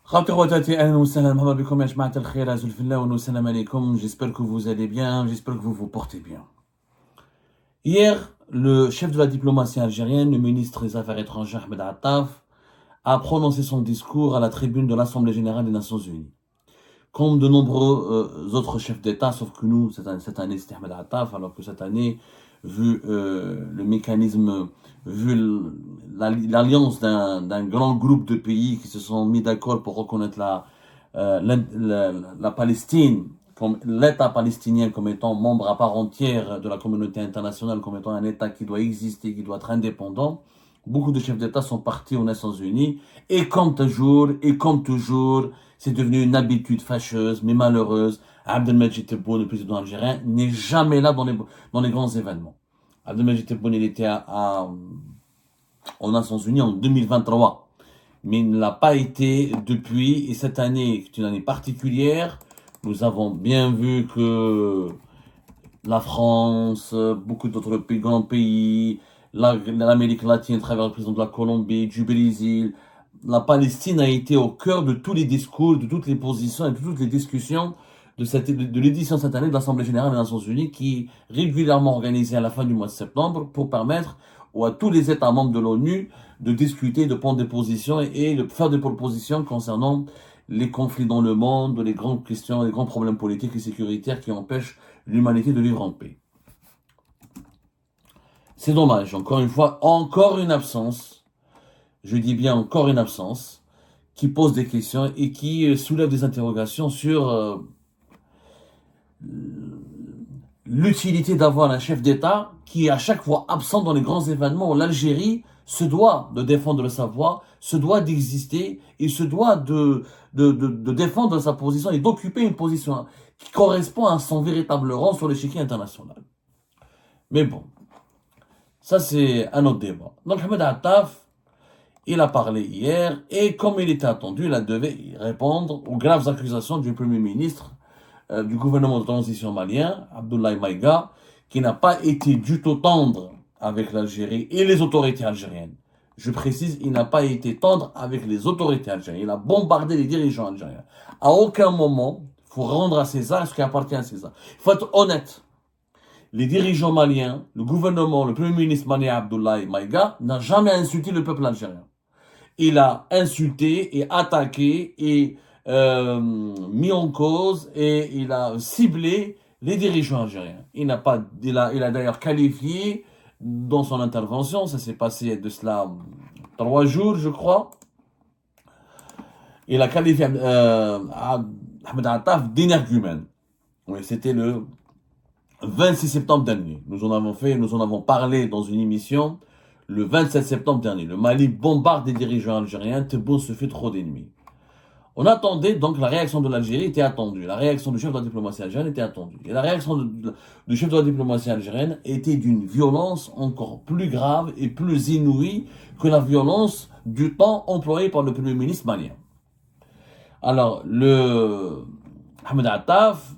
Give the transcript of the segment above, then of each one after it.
J'espère que vous allez bien, j'espère que vous vous portez bien. Hier, le chef de la diplomatie algérienne, le ministre des Affaires étrangères Ahmed Attaf, a prononcé son discours à la tribune de l'Assemblée générale des Nations unies. Comme de nombreux autres chefs d'État, sauf que nous, cette année, c'était Ahmed Attaf, alors que cette année, vu le mécanisme, vu l'alliance d'un grand groupe de pays qui se sont mis d'accord pour reconnaître la Palestine, comme l'État palestinien comme étant membre à part entière de la communauté internationale, comme étant un État qui doit exister, qui doit être indépendant, beaucoup de chefs d'État sont partis aux Nations Unies, et comme toujours, c'est devenu une habitude fâcheuse, mais malheureuse. Abdelmajid Tebboune, le président algérien, n'est jamais là dans les grands événements. Abdelmajid Tebboune, il était aux Nations Unies en 2023, mais il ne l'a pas été depuis, et cette année est une année particulière. Nous avons bien vu que la France, beaucoup d'autres grands pays, l'Amérique latine à travers le président de la Colombie, du Brésil, la Palestine a été au cœur de tous les discours, de toutes les positions et de toutes les discussions de l'édition cette année de l'Assemblée générale des Nations unies qui est régulièrement organisée à la fin du mois de septembre pour permettre à tous les États membres de l'ONU de discuter, de prendre des positions et de faire des propositions concernant les conflits dans le monde, les grandes questions, les grands problèmes politiques et sécuritaires qui empêchent l'humanité de vivre en paix. C'est dommage, encore une fois, encore une absence, je dis bien encore une absence, qui pose des questions et qui soulève des interrogations sur l'utilité d'avoir un chef d'État qui est à chaque fois absent dans les grands événements où l'Algérie se doit de défendre sa voix, se doit d'exister et se doit de défendre sa position et d'occuper une position qui correspond à son véritable rang sur l'échiquier international. Mais bon, ça c'est un autre débat. Donc Ahmed Attaf, il a parlé hier et comme il était attendu, il devait répondre aux graves accusations du Premier ministre du gouvernement de transition malien, Abdoulaye Maïga, qui n'a pas été du tout tendre avec l'Algérie et les autorités algériennes. Je précise, il n'a pas été tendre avec les autorités algériennes. Il a bombardé les dirigeants algériens. À aucun moment, il faut rendre à César ce qui appartient à César. Il faut être honnête. Les dirigeants maliens, le gouvernement, le premier ministre malien Abdoulaye Maïga n'a jamais insulté le peuple algérien. Il a insulté et attaqué et mis en cause et il a ciblé les dirigeants algériens. Il a d'ailleurs qualifié dans son intervention, ça s'est passé de cela 3 jours, je crois. Il a qualifié Ahmed Attaf d'énergumène. Oui, c'était le 26 septembre dernier. Nous en avons parlé dans une émission le 27 septembre dernier. Le Mali bombarde des dirigeants algériens. Tebboune se fait trop d'ennemis. On attendait, donc la réaction de l'Algérie était attendue. La réaction du chef de la diplomatie algérienne était attendue. Et la réaction du chef de la diplomatie algérienne était d'une violence encore plus grave et plus inouïe que la violence du temps employé par le Premier ministre malien. Alors, Ahmed Attaf,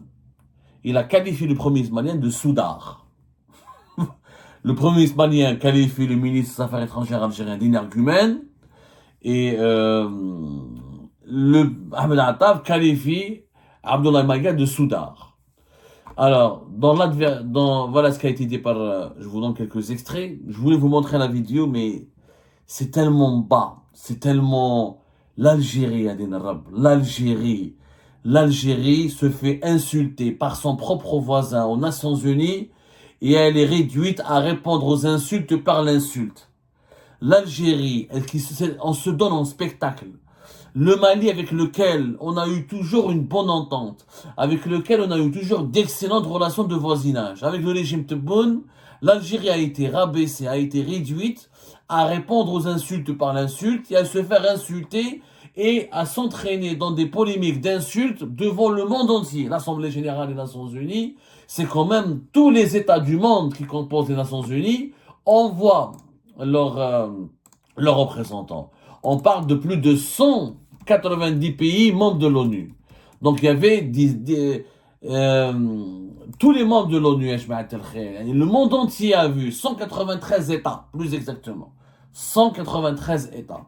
il a qualifié le Premier ministre malien de soudard. Le Premier ministre malien qualifie le ministre des Affaires étrangères algérien d'énergumène. Et Ahmed Attaf qualifie Abdoulaye Maïga de soudard. Alors, voilà ce qui a été dit par... je vous donne quelques extraits. Je voulais vous montrer la vidéo, mais c'est tellement bas. C'est tellement... L'Algérie, Adine Rab, l'Algérie se fait insulter par son propre voisin aux Nations Unies et elle est réduite à répondre aux insultes par l'insulte. L'Algérie, on se donne en spectacle. Le Mali avec lequel on a eu toujours une bonne entente, avec lequel on a eu toujours d'excellentes relations de voisinage. Avec le régime Tebboune, l'Algérie a été rabaissée, a été réduite à répondre aux insultes par l'insulte et à se faire insulter et à s'entraîner dans des polémiques d'insultes devant le monde entier. L'Assemblée générale des Nations unies, c'est quand même tous les États du monde qui composent les Nations unies envoient leurs représentants. On parle de plus de 190 pays membres de l'ONU. Donc il y avait tous les membres de l'ONU, le monde entier a vu 193 États, plus exactement. 193 États.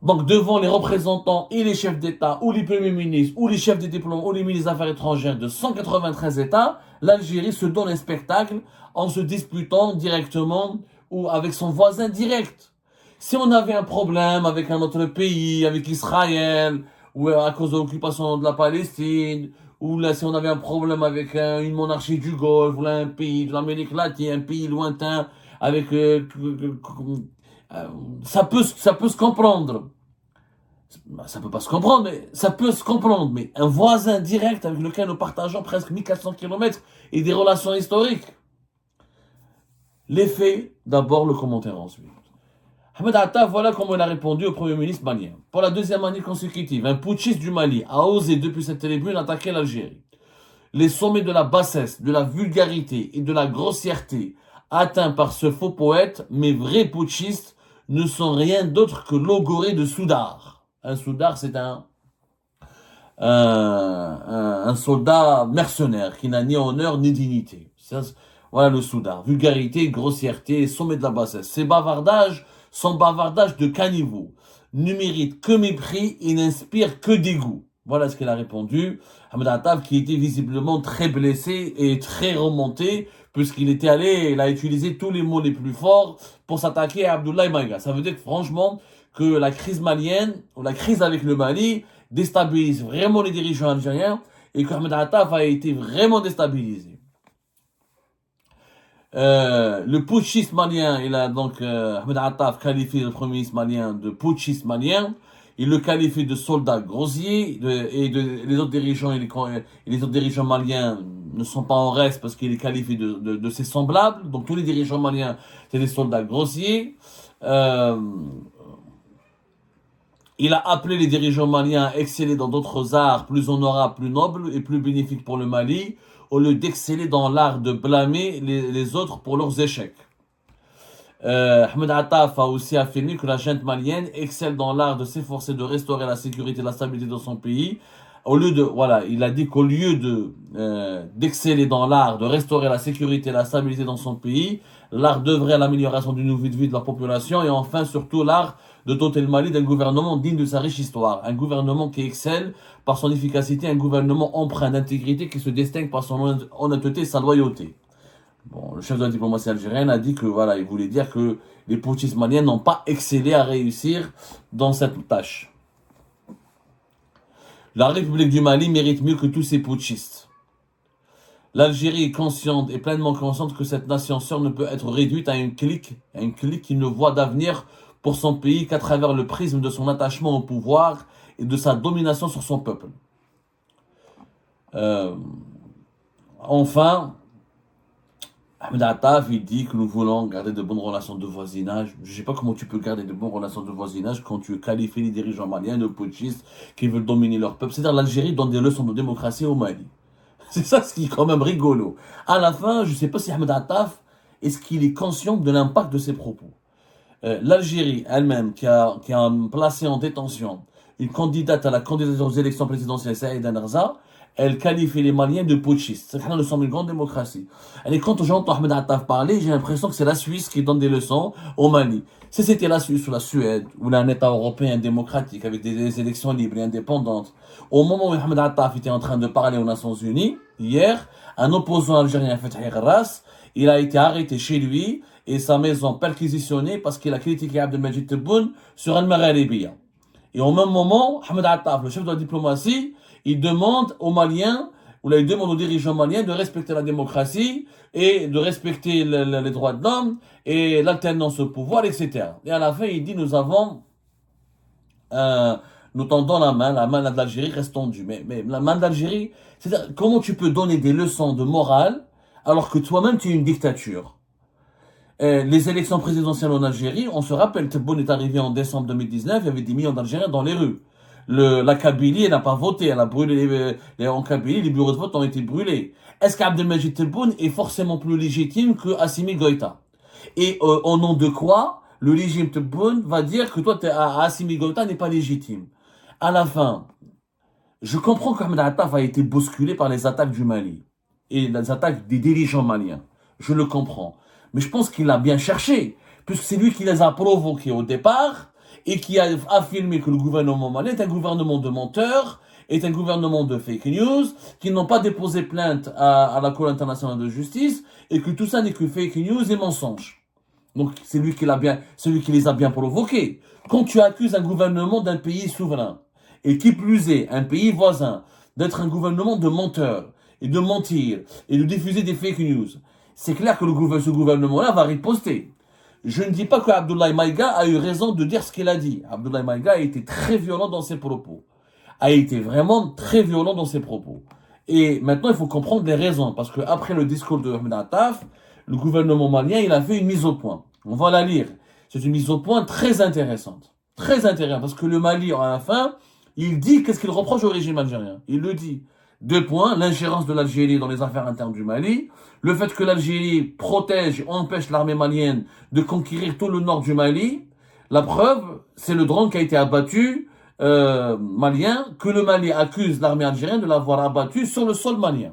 Donc, devant les représentants et les chefs d'État, ou les premiers ministres, ou les chefs des diplômes, ou les ministres des Affaires étrangères de 193 États, l'Algérie se donne un spectacle en se disputant directement ou avec son voisin direct. Si on avait un problème avec un autre pays, avec Israël, ou à cause de l'occupation de la Palestine, ou là, si on avait un problème avec une monarchie du Golfe, ou là, un pays de l'Amérique latine, un pays lointain, avec ça peut se comprendre. Ça peut pas se comprendre, mais ça peut se comprendre. Mais un voisin direct avec lequel nous partageons presque 1400 km et des relations historiques. Les faits, d'abord le commentaire ensuite. Ahmed Attaf, voilà comment il a répondu au Premier ministre malien. Pour la deuxième année consécutive, un putschiste du Mali a osé depuis cette tribune attaquer l'Algérie. Les sommets de la bassesse, de la vulgarité et de la grossièreté atteints par ce faux poète, mes vrais putschistes, ne sont rien d'autre que logorés de Soudar. Un Soudar, c'est un soldat mercenaire qui n'a ni honneur ni dignité. Voilà le Soudar. Vulgarité, grossièreté, sommet de la bassesse. Ces bavardages sont bavardages de caniveau. Ne méritent que mépris et n'inspirent que dégoût. Voilà ce qu'il a répondu. Ahmed Attaf, qui était visiblement très blessé et très remonté, puisqu'il était allé, il a utilisé tous les mots les plus forts pour s'attaquer à Abdoulaye Maïga. Ça veut dire que franchement, que la crise malienne, ou la crise avec le Mali, déstabilise vraiment les dirigeants algériens, et qu'Ahmed Attaf a été vraiment déstabilisé. Le putschiste malien, il a donc, Ahmed Attaf qualifié le premier ministre malien de putschiste malien. Il le qualifie de soldat grossier, les autres dirigeants et les autres dirigeants maliens ne sont pas en reste parce qu'il est qualifié de ses semblables. Donc tous les dirigeants maliens, c'est des soldats grossiers. Il a appelé les dirigeants maliens à exceller dans d'autres arts plus honorables, plus nobles et plus bénéfiques pour le Mali, au lieu d'exceller dans l'art de blâmer les autres pour leurs échecs. Ahmed Attaf a aussi affirmé que la junte malienne excelle dans l'art de s'efforcer de restaurer la sécurité et la stabilité dans son pays. Au lieu de, voilà, il a dit qu'au lieu d'exceller dans l'art de restaurer la sécurité et la stabilité dans son pays, l'art d'œuvrer à l'amélioration du niveau de vie de la population et enfin surtout l'art de doter le Mali d'un gouvernement digne de sa riche histoire. Un gouvernement qui excelle par son efficacité, un gouvernement empreint d'intégrité qui se distingue par son honnêteté et sa loyauté. Bon, le chef de la diplomatie algérienne a dit que voilà, il voulait dire que les putschistes maliens n'ont pas excellé à réussir dans cette tâche. La République du Mali mérite mieux que tous ces putschistes. L'Algérie est consciente et pleinement consciente que cette nation sœur ne peut être réduite à un clic qui ne voit d'avenir pour son pays qu'à travers le prisme de son attachement au pouvoir et de sa domination sur son peuple. Enfin, Ahmed Attaf, il dit que nous voulons garder de bonnes relations de voisinage. Je ne sais pas comment tu peux garder de bonnes relations de voisinage quand tu qualifies les dirigeants maliens de putschistes qui veulent dominer leur peuple. C'est-à-dire l'Algérie donne des leçons de démocratie au Mali. C'est ça ce qui est quand même rigolo. À la fin, je ne sais pas si Ahmed Attaf, est-ce qu'il est conscient de l'impact de ses propos. L'Algérie elle-même, qui a placé en détention une candidate à la candidature aux élections présidentielles, Saïda Narza, elle qualifie les Maliens de putschistes. C'est que nous sommes une grande démocratie. Et quand j'entends Ahmed Attaf parler, j'ai l'impression que c'est la Suisse qui donne des leçons au Mali. Si c'était la Suisse ou la Suède, ou un État européen démocratique avec des élections libres et indépendantes, au moment où Ahmed Attaf était en train de parler aux Nations Unies, hier, un opposant algérien, Fethi Gharras, il a été arrêté chez lui et sa maison perquisitionnée parce qu'il a critiqué Abdelmajid Tebboune sur Al-Magharibiya. Et au même moment, Ahmed Attaf, le chef de la diplomatie, il demande aux Maliens, ou là il demande aux dirigeants maliens de respecter la démocratie et de respecter les droits de l'homme et l'alternance au pouvoir, etc. Et à la fin, il dit nous tendons la main de l'Algérie reste tendue. Mais la main de l'Algérie, c'est-à-dire comment tu peux donner des leçons de morale alors que toi-même tu es une dictature? Les élections présidentielles en Algérie, on se rappelle, Tebboune est arrivé en décembre 2019, il y avait des millions d'Algériens dans les rues. La Kabylie, elle n'a pas voté, elle a brûlé en Kabylie, les bureaux de vote ont été brûlés. Est-ce qu'Abdelmajid Tebboune est forcément plus légitime que Assimi Goïta? Et au nom de quoi le régime Tebboune va dire que toi, Assimi Goïta n'est pas légitime? À la fin, je comprends qu'Ahmed Attaf a été bousculé par les attaques du Mali et les attaques des dirigeants maliens. Je le comprends. Mais je pense qu'il a bien cherché, puisque c'est lui qui les a provoqués au départ, et qui a affirmé que le gouvernement malien est un gouvernement de menteurs, est un gouvernement de fake news, qui n'ont pas déposé plainte à la Cour internationale de justice, et que tout ça n'est que fake news et mensonges. Donc c'est lui qui les a bien provoqués. Quand tu accuses un gouvernement d'un pays souverain, et qui plus est, un pays voisin, d'être un gouvernement de menteurs, et de mentir, et de diffuser des fake news, c'est clair que ce gouvernement-là va riposter. Je ne dis pas que Abdoulaye Maïga a eu raison de dire ce qu'il a dit. Abdoulaye Maïga a été très violent dans ses propos. A été vraiment très violent dans ses propos. Et maintenant, il faut comprendre les raisons. Parce que après le discours de Ahmed Attaf, le gouvernement malien, il a fait une mise au point. On va la lire. C'est une mise au point très intéressante. Très intéressante. Parce que le Mali, à la fin, il dit qu'est-ce qu'il reproche au régime algérien. Il le dit. 2 points, l'ingérence de l'Algérie dans les affaires internes du Mali, le fait que l'Algérie protège et empêche l'armée malienne de conquérir tout le nord du Mali. La preuve, c'est le drone qui a été abattu malien, que le Mali accuse l'armée algérienne de l'avoir abattu sur le sol malien.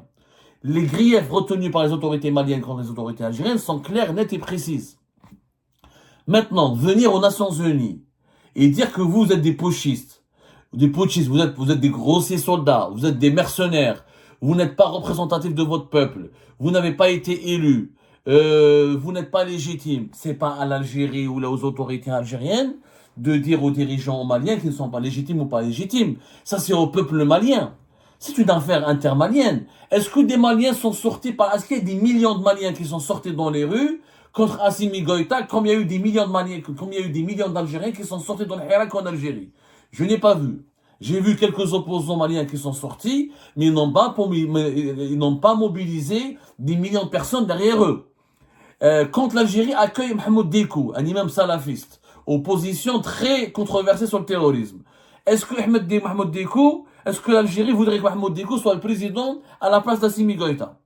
Les griefs retenus par les autorités maliennes contre les autorités algériennes sont clairs, nets et précises. Maintenant, venir aux Nations Unies et dire que vous êtes des putschistes, vous êtes des grossiers soldats, vous êtes des mercenaires, vous n'êtes pas représentatifs de votre peuple, vous n'avez pas été élus, vous n'êtes pas légitime. C'est pas à l'Algérie ou aux autorités algériennes de dire aux dirigeants maliens qu'ils ne sont pas légitimes ou pas légitimes. Ça, c'est au peuple malien. C'est une affaire intermalienne. Est-ce que des Maliens sont sortis est-ce qu'il y a des millions de Maliens qui sont sortis dans les rues contre Assimi Goïta, comme il y a eu des millions de Maliens, comme il y a eu des millions d'Algériens qui sont sortis dans le Hirak en Algérie? Je n'ai pas vu. J'ai vu quelques opposants maliens qui sont sortis, mais ils n'ont pas mobilisé des millions de personnes derrière eux. Quand l'Algérie accueille Mahmoud Dekou, un imam salafiste, opposition très controversée sur le terrorisme, est-ce que Mahmoud Dekou, est-ce que l'Algérie voudrait que Mahmoud Dekou soit le président à la place d'Assimi Goïta?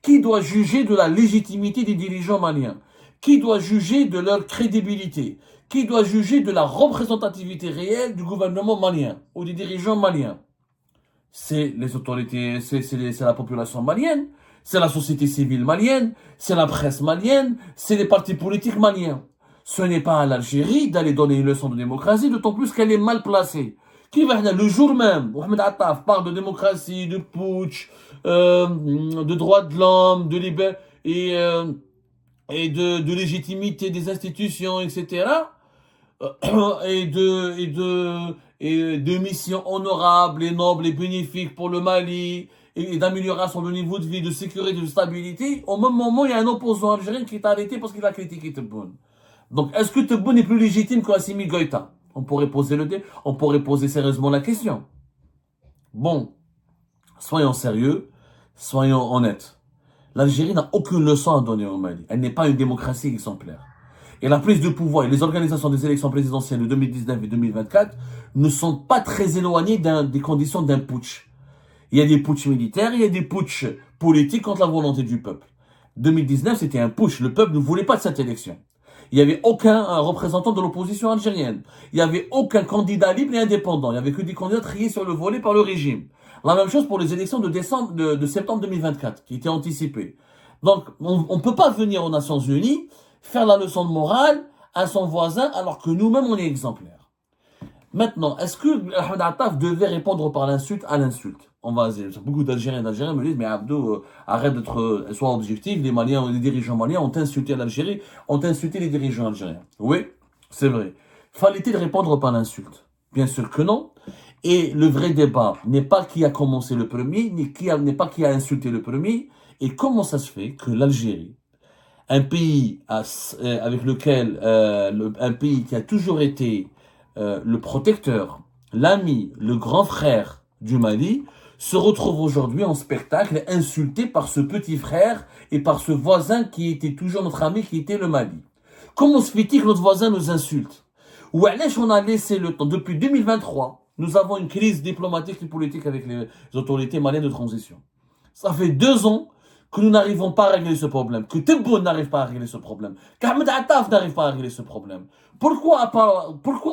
Qui doit juger de la légitimité des dirigeants maliens? Qui doit juger de leur crédibilité? Qui doit juger de la représentativité réelle du gouvernement malien ou des dirigeants maliens? C'est les autorités, c'est la population malienne, c'est la société civile malienne, c'est la presse malienne, c'est les partis politiques maliens. Ce n'est pas à l'Algérie d'aller donner une leçon de démocratie, d'autant plus qu'elle est mal placée. Qui va le jour même, Mohamed Attaf parle de démocratie, de putsch, de droits de l'homme, de liberté et de légitimité des institutions, etc. et de missions honorables et nobles et bénéfiques pour le Mali et d'amélioration du niveau de vie, de sécurité, de stabilité. Au même moment, il y a un opposant algérien qui est arrêté parce qu'il a critiqué Tebboune. Donc, est-ce que Tebboune est plus légitime qu'Assimi Goïta? On pourrait poser sérieusement la question. Bon, soyons sérieux, soyons honnêtes. L'Algérie n'a aucune leçon à donner au Mali. Elle n'est pas une démocratie exemplaire. Et la prise de pouvoir et les organisations des élections présidentielles de 2019 et 2024 ne sont pas très éloignées des conditions d'un putsch. Il y a des putschs militaires, il y a des putschs politiques contre la volonté du peuple. 2019, c'était un putsch. Le peuple ne voulait pas de cette élection. Il n'y avait aucun représentant de l'opposition algérienne. Il n'y avait aucun candidat libre et indépendant. Il n'y avait que des candidats triés sur le volet par le régime. La même chose pour les élections de septembre 2024, qui étaient anticipées. Donc, on ne peut pas venir aux Nations Unies faire la leçon de morale à son voisin alors que nous-mêmes on est exemplaires. Maintenant, est-ce que Ahmed Attaf devait répondre par l'insulte à l'insulte? On va dire, beaucoup d'Algériens me disent, mais Abdou, arrête d'être, sois objectif, les dirigeants maliens ont insulté l'Algérie, ont insulté les dirigeants algériens. Oui, c'est vrai. Fallait-il répondre par l'insulte? Bien sûr que non. Et le vrai débat n'est pas qui a commencé le premier, n'est pas qui a insulté le premier. Et comment ça se fait que l'Algérie, un pays avec lequel, un pays qui a toujours été le protecteur, l'ami, le grand frère du Mali, se retrouve aujourd'hui en spectacle insulté par ce petit frère et par ce voisin qui était toujours notre ami, qui était le Mali. Comment se fait-il que notre voisin nous insulte? Ou est-ce qu'on a laissé le temps? Depuis 2023, nous avons une crise diplomatique et politique avec les autorités maliennes de transition. Ça fait 2 ans que nous n'arrivons pas à régler ce problème, que Tebboune n'arrive pas à régler ce problème, qu'Ahmed Attaf n'arrive pas à régler ce problème. Pourquoi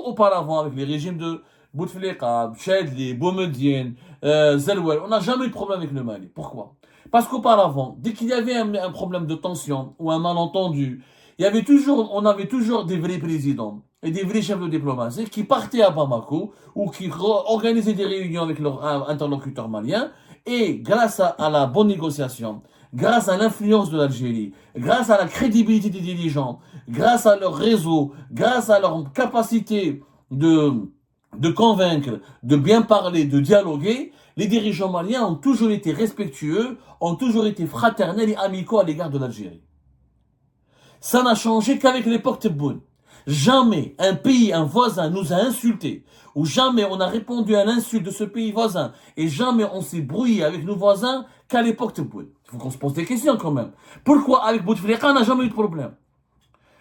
auparavant, avec les régimes de Bouteflika, Chedli, Boumediene, Zelwel, on n'a jamais eu de problème avec le Mali? Pourquoi? Parce qu'auparavant, dès qu'il y avait un problème de tension ou un malentendu, On avait toujours des vrais présidents et des vrais chefs de diplomatie qui partaient à Bamako ou qui organisaient des réunions avec leurs interlocuteurs maliens et grâce à la bonne négociation, grâce à l'influence de l'Algérie, grâce à la crédibilité des dirigeants, grâce à leur réseau, grâce à leur capacité de convaincre, de bien parler, de dialoguer, les dirigeants maliens ont toujours été respectueux, ont toujours été fraternels et amicaux à l'égard de l'Algérie. Ça n'a changé qu'avec l'époque Tebboune. Jamais un pays, un voisin nous a insultés, ou jamais on a répondu à l'insulte de ce pays voisin, et jamais on s'est brouillé avec nos voisins qu'à l'époque Tebboune. Il faut qu'on se pose des questions quand même. Pourquoi avec Bouteflika on n'a jamais eu de problème?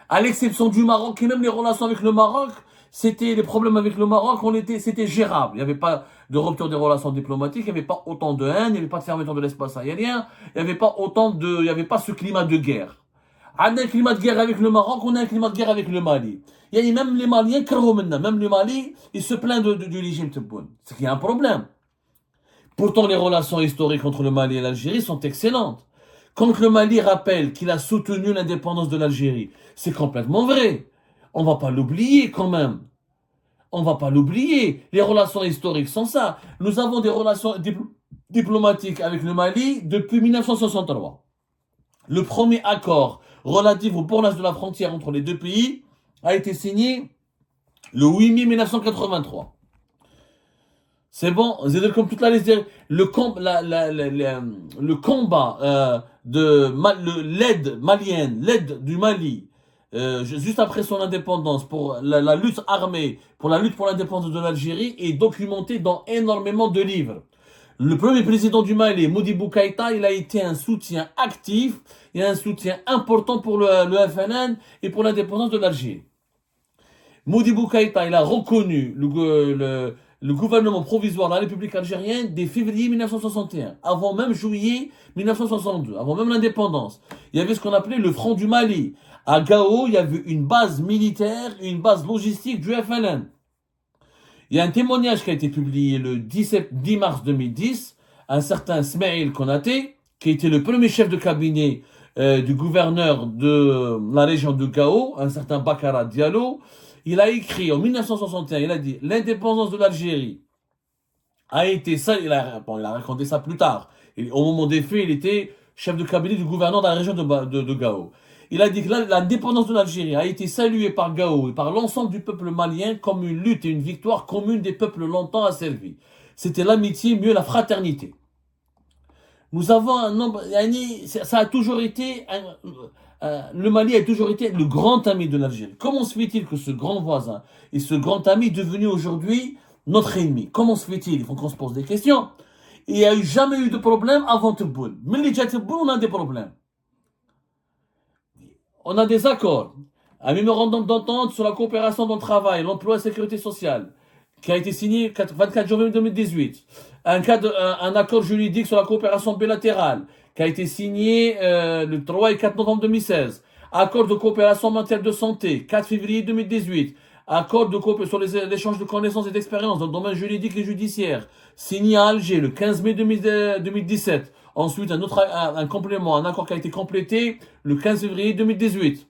À l'exception du Maroc, et même les relations avec le Maroc, c'était les problèmes avec le Maroc, c'était gérable. Il n'y avait pas de rupture des relations diplomatiques, il n'y avait pas autant de haine, il n'y avait pas de fermeture de l'espace aérien, il n'y avait pas il n'y avait pas ce climat de guerre. On a un climat de guerre avec le Maroc, on a un climat de guerre avec le Mali. Il y a même les Maliens, même le Mali, il se plaint du régime Tebboune. C'est qu'il y a un problème. Pourtant, les relations historiques entre le Mali et l'Algérie sont excellentes. Quand le Mali rappelle qu'il a soutenu l'indépendance de l'Algérie, c'est complètement vrai. On va pas l'oublier quand même. On va pas l'oublier. Les relations historiques sont ça. Nous avons des relations diplomatiques avec le Mali depuis 1963. Le premier accord relatif au bornage de la frontière entre les deux pays a été signé le 8 mai 1983. C'est bon, comme toute la liste, le combat l'aide malienne, l'aide du Mali, juste après son indépendance pour la lutte armée, pour la lutte pour l'indépendance de l'Algérie, est documenté dans énormément de livres. Le premier président du Mali, Modibo Keïta, il a été un soutien actif et un soutien important pour le FLN et pour l'indépendance de l'Algérie. Modibo Keïta, il a reconnu le gouvernement provisoire de la République algérienne dès février 1961, avant même juillet 1962, avant même l'indépendance. Il y avait ce qu'on appelait le Front du Mali. À Gao, il y avait une base militaire, une base logistique du FLN. Il y a un témoignage qui a été publié le 10 mars 2010, un certain Smaïl Konaté, qui était le premier chef de cabinet du gouverneur de la région de Gao, un certain Bakara Diallo. Il a écrit en 1961, il a dit l'indépendance de l'Algérie a été ça, il a raconté ça plus tard. Et au moment des faits, il était chef de cabinet du gouverneur de la région de Gao. Il a dit que l'indépendance de l'Algérie a été saluée par Gao et par l'ensemble du peuple malien comme une lutte et une victoire commune des peuples longtemps asservis. C'était l'amitié, mieux la fraternité. Nous avons un nombre, ça a toujours été, le Mali a toujours été le grand ami de l'Algérie. Comment se fait-il que ce grand voisin et ce grand ami est devenu aujourd'hui notre ennemi? Comment se fait-il? Il faut qu'on se pose des questions. Il n'y a jamais eu de problème avant Tebboune. Mais les Tebboune, on a des problèmes. On a des accords. Un mémorandum d'entente sur la coopération dans le travail, l'emploi et la sécurité sociale, qui a été signé le 24 janvier 2018. Un accord juridique sur la coopération bilatérale, qui a été signé le 3 et 4 novembre 2016. Accord de coopération en matière de santé, 4 février 2018. Accord de coopération sur l'échange de connaissances et d'expériences dans le domaine juridique et judiciaire, signé à Alger le 15 mai 2017. Ensuite, un complément, un accord qui a été complété le 15 février 2018.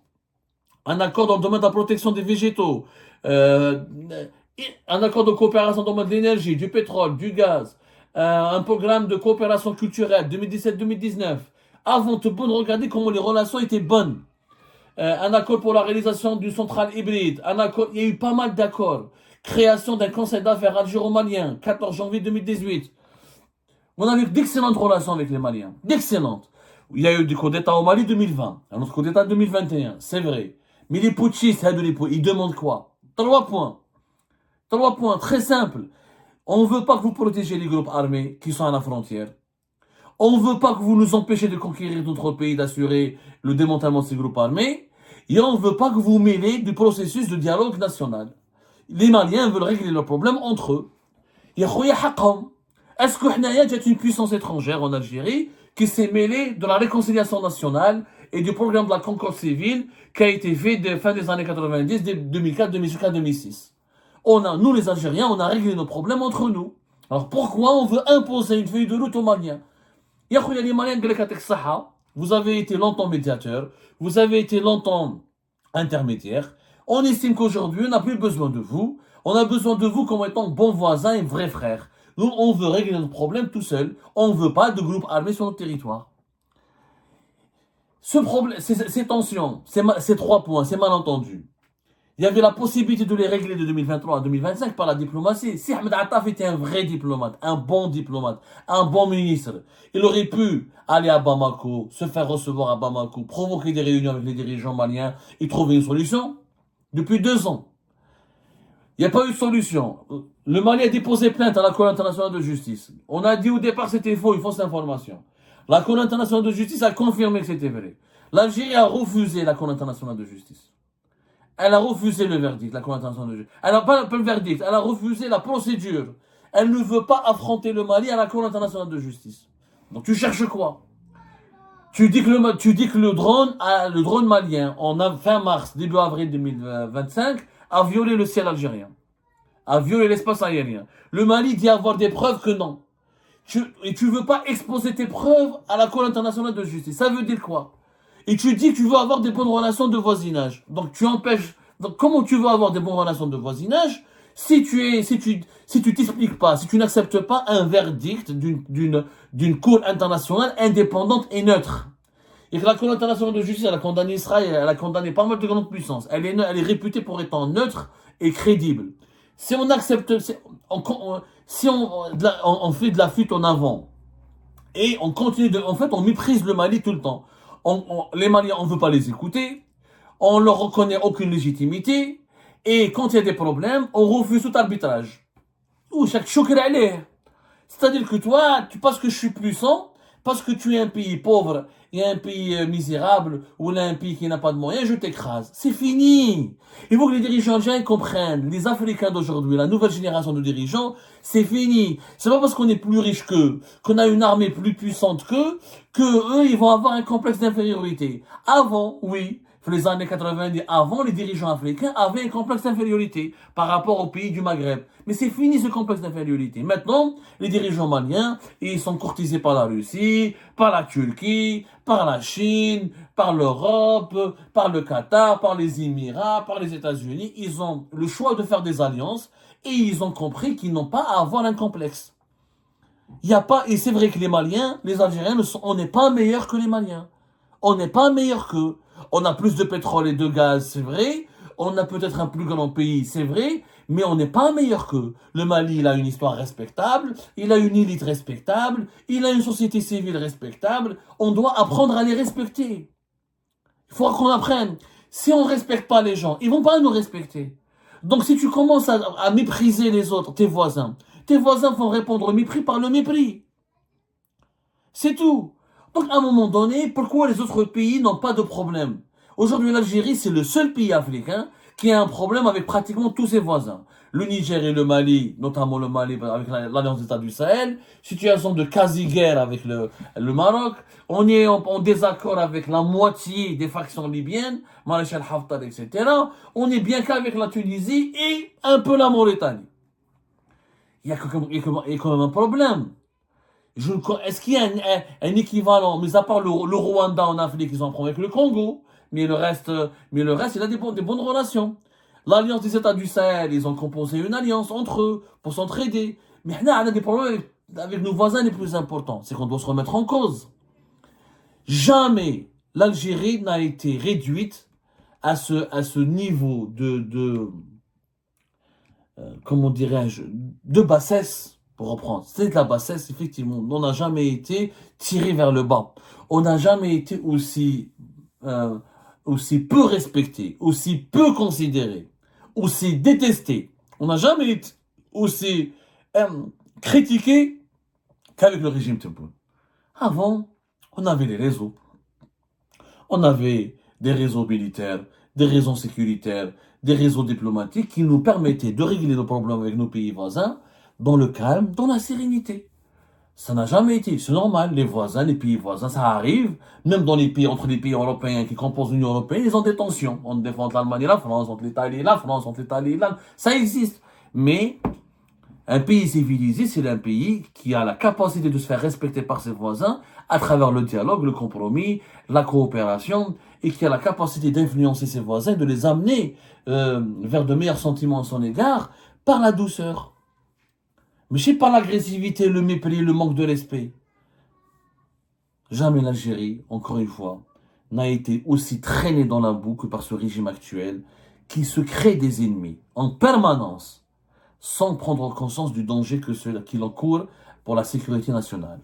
Un accord dans le domaine de la protection des végétaux. Un accord de coopération dans le domaine de l'énergie, du pétrole, du gaz. Un programme de coopération culturelle 2017-2019. Avant de regarder comment les relations étaient bonnes. Un accord pour la réalisation d'une centrale hybride. Il y a eu pas mal d'accords. Création d'un conseil d'affaires algéro-malien, 14 janvier 2018. On a eu d'excellentes relations avec les Maliens. D'excellentes. Il y a eu du coup d'État au Mali 2020. Un autre coup d'État 2021. C'est vrai. Mais les putschistes, ils demandent quoi? 3 points. 3 points très simples. On ne veut pas que vous protégiez les groupes armés qui sont à la frontière. On ne veut pas que vous nous empêchiez de conquérir notre pays, d'assurer le démantèlement de ces groupes armés. Et on ne veut pas que vous mêlez du processus de dialogue national. Les Maliens veulent régler leurs problèmes entre eux. Est-ce que Hnaya est une puissance étrangère en Algérie qui s'est mêlée de la réconciliation nationale et du programme de la concorde civile qui a été fait de fin des années 90, 2004, 2005, 2006? Nous les Algériens, on a réglé nos problèmes entre nous. Alors pourquoi on veut imposer une feuille de route aux Maliens? Les Maliens, vous avez été longtemps médiateur, vous avez été longtemps intermédiaire. On estime qu'aujourd'hui, on n'a plus besoin de vous. On a besoin de vous comme étant bons voisins et vrais frères. Nous, on veut régler notre problème tout seul. On ne veut pas de groupe armé sur notre territoire. Ce problème, ces tensions, ces 3 points, ces malentendus, il y avait la possibilité de les régler de 2023 à 2025 par la diplomatie. Si Ahmed Attaf était un vrai diplomate, un bon ministre, il aurait pu aller à Bamako, se faire recevoir à Bamako, provoquer des réunions avec les dirigeants maliens et trouver une solution. Depuis 2 ans, il n'y a pas eu de solution. Le Mali a déposé plainte à la Cour internationale de justice. On a dit au départ que c'était faux, une fausse information. La Cour internationale de justice a confirmé que c'était vrai. L'Algérie a refusé la Cour internationale de justice. Elle a refusé le verdict, la Cour internationale de justice. Elle n'a pas le verdict, elle a refusé la procédure. Elle ne veut pas affronter le Mali à la Cour internationale de justice. Donc tu cherches quoi? Tu dis que le drone malien, fin mars, début avril 2025, a violé le ciel algérien, a violé l'espace aérien. Le Mali dit avoir des preuves que non. Et tu veux pas exposer tes preuves à la Cour internationale de justice. Ça veut dire quoi? Et tu dis que tu veux avoir des bonnes relations de voisinage. Donc tu empêches. Donc comment tu veux avoir des bonnes relations de voisinage si tu t'expliques pas, si tu n'acceptes pas un verdict d'une cour internationale indépendante et neutre? Et que la Cour internationale de justice, elle a condamné Israël, elle a condamné pas mal de grandes puissances. Elle est réputée pour être neutre et crédible. Si on accepte, si on fait de la fuite en avant et on continue en fait, on méprise le Mali tout le temps. Les Maliens, on ne veut pas les écouter, on leur reconnaît aucune légitimité, et quand il y a des problèmes, on refuse tout arbitrage. Ou chaque choquer à l'air. C'est-à-dire que toi, parce que je suis puissant, parce que tu es un pays pauvre et un pays misérable, ou là un pays qui n'a pas de moyens, je t'écrase. C'est fini. Il faut que les dirigeants algériens comprennent, les Africains d'aujourd'hui, la nouvelle génération de dirigeants, c'est fini. C'est pas parce qu'on est plus riche qu'eux, qu'on a une armée plus puissante qu'eux, que eux, ils vont avoir un complexe d'infériorité. Avant, oui, les années 90, avant, les dirigeants africains avaient un complexe d'infériorité par rapport aux pays du Maghreb. Mais c'est fini ce complexe d'infériorité. Maintenant, les dirigeants maliens, ils sont courtisés par la Russie, par la Turquie, par la Chine, par l'Europe, par le Qatar, par les Émirats, par les États-Unis. Ils ont le choix de faire des alliances et ils ont compris qu'ils n'ont pas à avoir un complexe. Il y a pas, et c'est vrai que les Maliens, les Algériens, on n'est pas meilleurs que les Maliens. On n'est pas meilleurs qu'eux. On a plus de pétrole et de gaz, c'est vrai. On a peut-être un plus grand pays, c'est vrai. Mais on n'est pas meilleur qu'eux. Le Mali, il a une histoire respectable. Il a une élite respectable. Il a une société civile respectable. On doit apprendre à les respecter. Il faudra qu'on apprenne. Si on ne respecte pas les gens, ils vont pas nous respecter. Donc si tu commences à mépriser les autres, tes voisins vont répondre au mépris par le mépris. C'est tout. Donc, à un moment donné, pourquoi les autres pays n'ont pas de problème? Aujourd'hui, l'Algérie, c'est le seul pays africain qui a un problème avec pratiquement tous ses voisins. Le Niger et le Mali, notamment le Mali avec l'Alliance des États du Sahel, situation de quasi-guerre avec le Maroc, on est en désaccord avec la moitié des factions libyennes, Maréchal Haftar, etc. On est bien qu'avec la Tunisie et un peu la Mauritanie. Il y a quand même un problème. Est-ce qu'il y a un équivalent, mis à part le Rwanda en Afrique, ils ont un problème avec le Congo, mais le reste, il a des bonnes relations. L'Alliance des États du Sahel, ils ont composé une alliance entre eux pour s'entraider. Mais on a des problèmes avec nos voisins les plus importants. C'est qu'on doit se remettre en cause. Jamais l'Algérie n'a été réduite à ce niveau comment dirais-je, de bassesse. Pour reprendre, c'est de la bassesse, effectivement. On n'a jamais été tiré vers le bas. On n'a jamais été aussi peu respecté, aussi peu considéré, aussi détesté. On n'a jamais été aussi critiqué qu'avec le régime Tebboune. Avant, on avait les réseaux. On avait des réseaux militaires, des réseaux sécuritaires, des réseaux diplomatiques qui nous permettaient de régler nos problèmes avec nos pays voisins dans le calme, dans la sérénité. Ça n'a jamais été, c'est normal, les voisins, les pays voisins, ça arrive, même dans les pays, entre les pays européens qui composent l'Union européenne, ils ont des tensions, entre l'Allemagne et la France, entre l'Italie et la France, entre l'Italie et l'Allemagne, ça existe. Mais Un pays civilisé, c'est un pays qui a la capacité de se faire respecter par ses voisins à travers le dialogue, le compromis, la coopération, et qui a la capacité d'influencer ses voisins, de les amener vers de meilleurs sentiments à son égard par la douceur. Mais c'est pas l'agressivité, le mépris, le manque de respect. Jamais l'Algérie, encore une fois, n'a été aussi traînée dans la boue que par ce régime actuel qui se crée des ennemis en permanence sans prendre conscience du danger qu'il encourt pour la sécurité nationale.